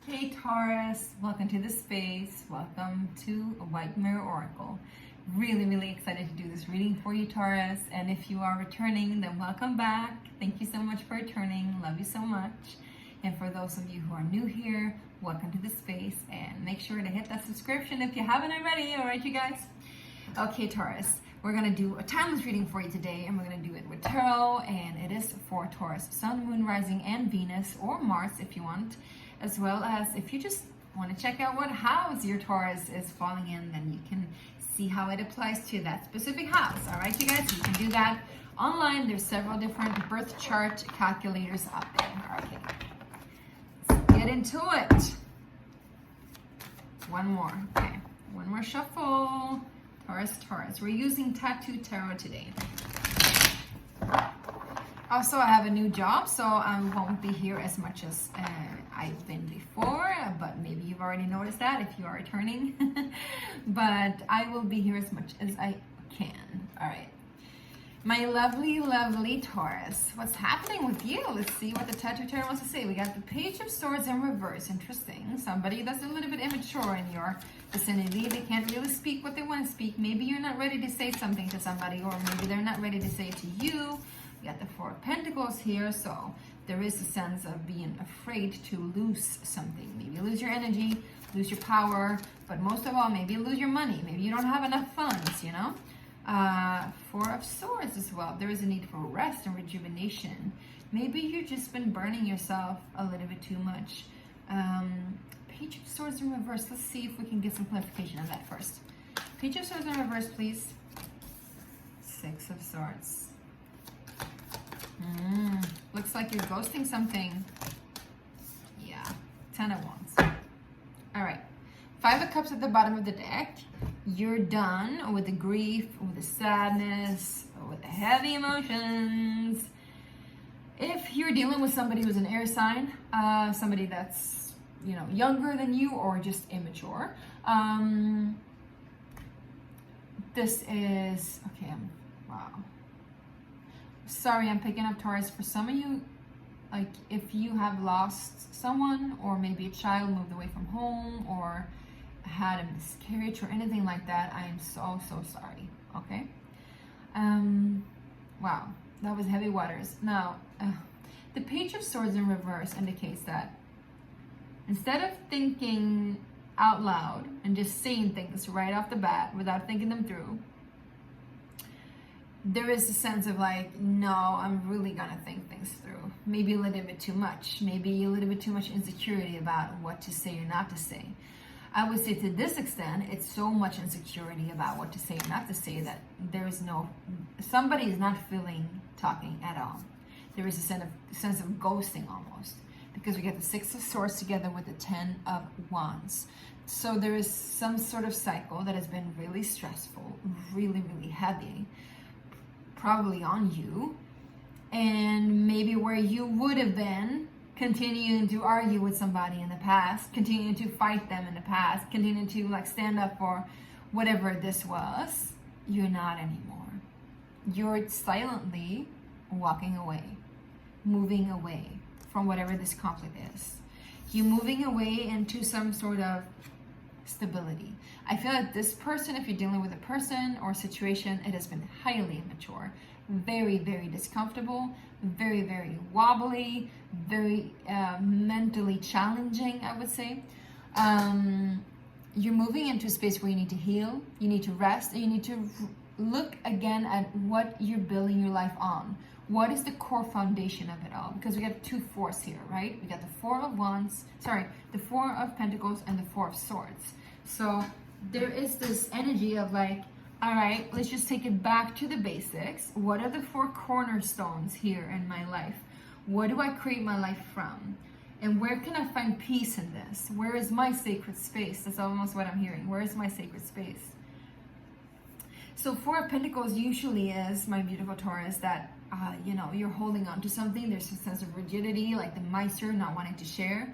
Hey Taurus, welcome to the space. Welcome to a White Mirror Oracle. Really excited to do this reading for you, Taurus. And if you are returning, then welcome back. Thank you so much for returning. Love you so much. And for those of you who are new here, welcome to the space. And make sure to hit that subscription if you haven't already. All right, you guys? Okay, Taurus. We're going to do a timeless reading for you today, and we're going to do it with tarot, and it is for Taurus, Sun, Moon, Rising, and Venus, or Mars if you want, as well as if you just want to check out what house your Taurus is falling in, then you can see how it applies to that specific house. All right, you guys, you can do that online. There's several different birth chart calculators out there. Okay, let's get into it. One more. Okay, one more shuffle. Taurus. We're using Tattoo Tarot today. Also, I have a new job, so I won't be here as much as I've been before, but maybe you've already noticed that if you are returning. But I will be here as much as I can. All right. My lovely Taurus, what's happening with you? Let's see what the Tattoo Tarot wants to say. We got the Page of Swords in reverse. Interesting. Somebody that's a little bit immature in your vicinity. They can't really speak what they want to speak. Maybe you're not ready to say something to somebody, or maybe they're not ready to say it to you. We got the Four of Pentacles here, so there is a sense of being afraid to lose something. Maybe lose your energy, lose your power, but most of all, maybe lose your money. Maybe you don't have enough funds, you know? Four of Swords as well. There is a need for rest and rejuvenation. Maybe you've just been burning yourself a little bit too much. Page of Swords in reverse. Let's see if we can get some clarification on that first. Page of Swords in reverse, please. Six of Swords. Looks like you're ghosting something. Yeah. Ten of Wands. All right. Five of Cups at the bottom of the deck. You're done with the grief, with the sadness, with the heavy emotions. If you're dealing with somebody who's an air sign, somebody that's, you know, younger than you or just immature, this is, okay, wow. Sorry, I'm picking up Taurus. For some of you, like if you have lost someone, or maybe a child moved away from home, or had a miscarriage or anything like that, I am so sorry. Okay. Wow, that was heavy waters. Now, the Page of Swords in reverse indicates that instead of thinking out loud and just saying things right off the bat without thinking them through, there is a sense of like, no, I'm really gonna think things through. Maybe a little bit too much. Maybe a little bit too much insecurity about what to say or not to say. I would say to this extent, it's so much insecurity about what to say or not to say that there is no, somebody is not feeling talking at all. There is a sense of ghosting almost, because we get the Six of Swords together with the Ten of Wands. So there is some sort of cycle that has been really stressful, really heavy, probably on you, and maybe where you would have been continuing to argue with somebody in the past, continuing to fight them in the past, continuing to like stand up for whatever this was, you're not anymore. You're silently walking away, moving away from whatever this conflict is. You're moving away into some sort of stability. I feel like this person, if you're dealing with a person or a situation, it has been highly immature, very discomfortable, very wobbly, very mentally challenging, I would say. You're moving into a space where you need to heal, you need to rest, and you need to look again at what you're building your life on. What is the core foundation of it all? Because we got two fours here, right? We got the Four of Pentacles and the Four of Swords. So there is this energy of like, all right, let's just take it back to the basics. What are the four cornerstones here in my life? What do I create my life from? And where can I find peace in this? Where is my sacred space? That's almost what I'm hearing. Where is my sacred space? So Four of Pentacles usually is, my beautiful Taurus, that, you know, you're holding on to something. There's a sense of rigidity, like the miser not wanting to share.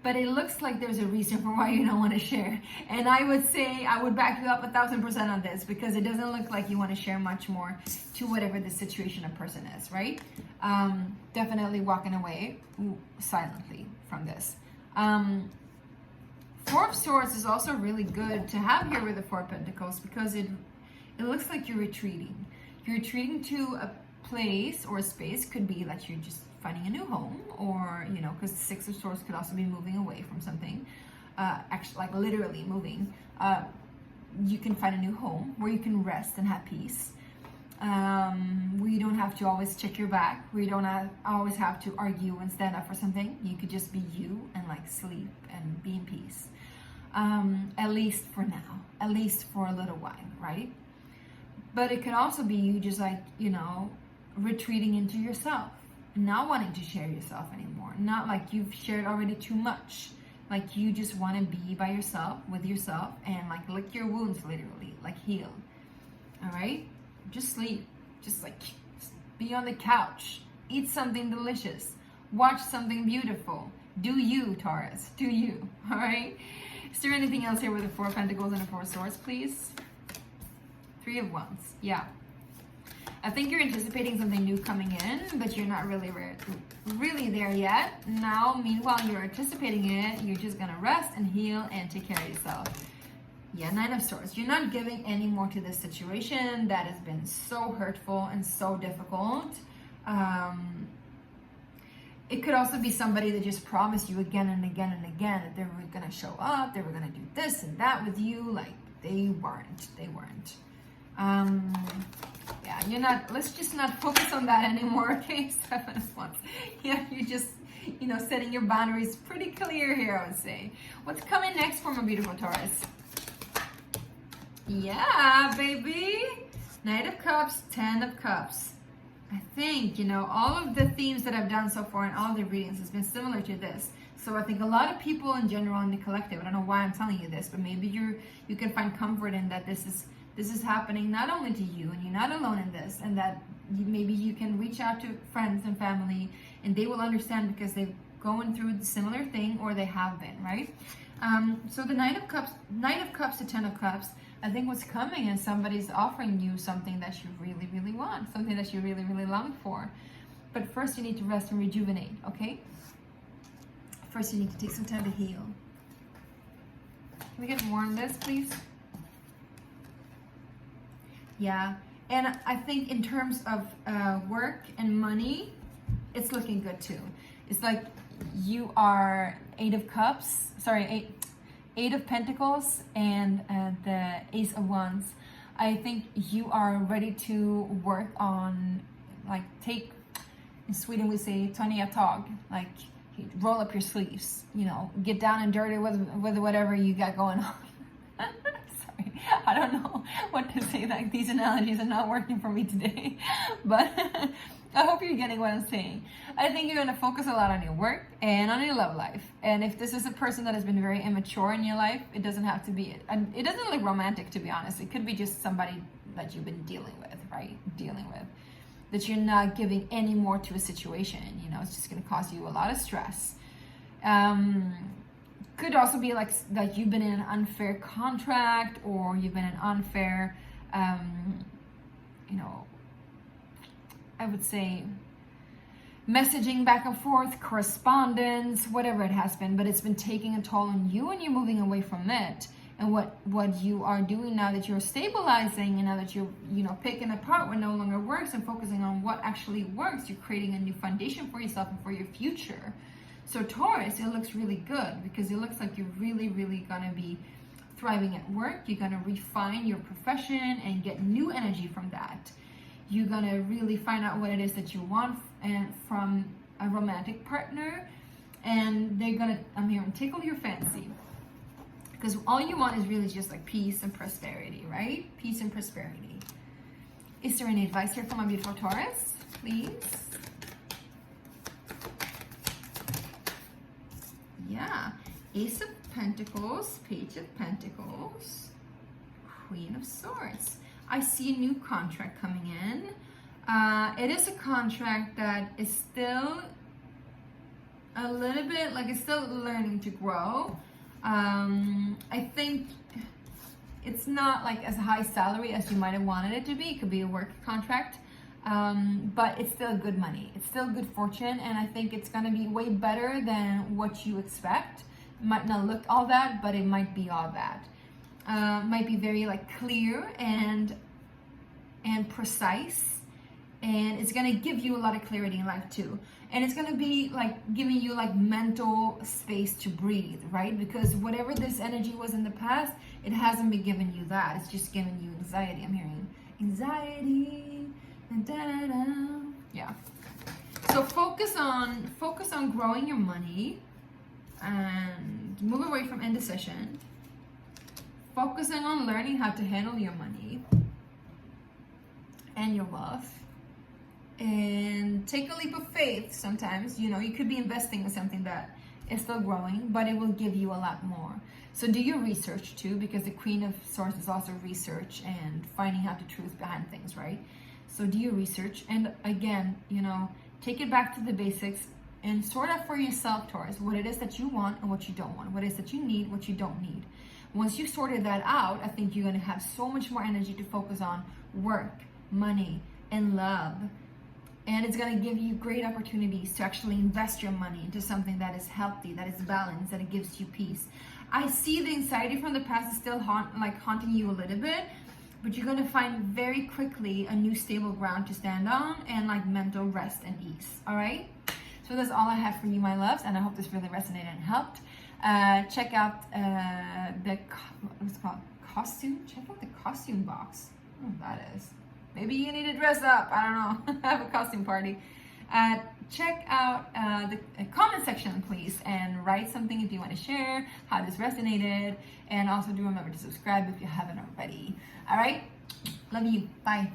But it looks like there's a reason for why you don't want to share. And I would say, I would back you up 1,000% on this, because it doesn't look like you want to share much more to whatever the situation or person is, right? Definitely walking away silently from this. Four of Swords is also really good to have here with the Four of Pentacles, because it looks like you're retreating. You're retreating to a place or a space. Could be that you're just finding a new home, or, you know, because the Six of Swords could also be moving away from something. Actually, like literally moving. You can find a new home where you can rest and have peace. Where you don't have to always check your back, where you don't always have to argue and stand up for something. You could just be you and like sleep and be in peace. At least for now, at least for a little while, right? But it can also be you just like, you know, retreating into yourself, not wanting to share yourself anymore. Not like you've shared already too much. Like you just want to be by yourself, with yourself, and like lick your wounds, literally, like heal. All right? Just sleep. Just like be on the couch. Eat something delicious. Watch something beautiful. Do you, Taurus. Do you. All right? Is there anything else here with the Four of Pentacles and the Four of Swords, please? Three of Wands. Yeah. I think you're anticipating something new coming in, but you're not really there yet. Now, meanwhile, you're anticipating it. You're just going to rest and heal and take care of yourself. Yeah, Nine of Swords. You're not giving any more to this situation that has been so hurtful and so difficult. It could also be somebody that just promised you again and again and again that they were going to show up, they were going to do this and that with you. Like, they weren't. Yeah, you're not, let's just not focus on that anymore, okay? Seven of Wands. Yeah, you're just, you know, setting your boundaries pretty clear here, I would say. What's coming next for my beautiful Taurus? Yeah, baby. Knight of Cups, Ten of Cups. I think, you know, all of the themes that I've done so far in all the readings has been similar to this. So I think a lot of people in general in the collective, I don't know why I'm telling you this, but maybe you can find comfort in that this is happening not only to you, and you're not alone in this, and that maybe you can reach out to friends and family and they will understand because they're going through the similar thing, or they have been, right? So the Knight of Cups to Ten of Cups, I think what's coming is somebody's offering you something that you really, really want, something that you really, really long for. But first you need to rest and rejuvenate, okay? First you need to take some time to heal. Can we get more on this, please? Yeah, and I think in terms of work and money, it's looking good too. It's like you are Eight of Pentacles and the Ace of Wands. I think you are ready to work on, like, take, in Sweden we say ta nya tag, like roll up your sleeves, you know, get down and dirty with whatever you got going on. Sorry, I don't know what to say. Like, these analogies are not working for me today, but I hope you're getting what I'm saying. I think you're going to focus a lot on your work and on your love life. And if this is a person that has been very immature in your life, it doesn't have to be, and it doesn't look romantic, to be honest. It could be just somebody that you've been dealing with, right? That you're not giving any more to a situation. You know, it's just going to cause you a lot of stress. Could also be like you've been in an unfair contract, or you've been in unfair, you know, I would say messaging back and forth, correspondence, whatever it has been, but it's been taking a toll on you, and you're moving away from it. And what you are doing now that you're stabilizing, and now that you're, you know, picking apart what no longer works and focusing on what actually works, you're creating a new foundation for yourself and for your future. So Taurus, it looks really good, because it looks like you're really, really gonna be thriving at work. You're gonna refine your profession and get new energy from that. You're gonna really find out what it is that you want and from a romantic partner, and they're gonna, I'm here, and tickle your fancy. Because all you want is really just like peace and prosperity, right? Peace and prosperity. Is there any advice here for my beautiful Taurus, please? Yeah. Ace of Pentacles, Page of Pentacles, Queen of Swords. I see a new contract coming in. It is a contract that is still a little bit, like, it's still learning to grow. I think it's not like as high salary as you might have wanted it to be. It could be a work contract, but it's still good money. It's still good fortune, and I think it's going to be way better than what you expect. might not look all that, but it might be all that. Might be very like clear and precise, and it's gonna give you a lot of clarity in life too. And it's gonna be like giving you like mental space to breathe, right? Because whatever this energy was in the past, it hasn't been giving you that. It's just giving you anxiety. I'm hearing anxiety. Yeah. So focus on growing your money and move away from indecision. Focusing on learning how to handle your money and your wealth. And take a leap of faith sometimes. You know, you could be investing in something that is still growing, but it will give you a lot more. So do your research too, because the Queen of Swords is also research and finding out the truth behind things, right? So do your research. And again, you know, take it back to the basics and sort out for yourself, Taurus, what it is that you want and what you don't want, what it is that you need, what you don't need. Once you sorted that out, I think you're going to have so much more energy to focus on work, money, and love. And it's going to give you great opportunities to actually invest your money into something that is healthy, that is balanced, that it gives you peace. I see the anxiety from the past is still haunting you a little bit, but you're going to find very quickly a new stable ground to stand on and like mental rest and ease. All right? So that's all I have for you, my loves, and I hope this really resonated and helped. Check out what's it called? Costume? Check out the costume box. I don't know what that is. Maybe you need to dress up. I don't know. Have a costume party. Check out the comment section, please, and write something if you want to share how this resonated. And also do remember to subscribe if you haven't already. All right? Love you. Bye.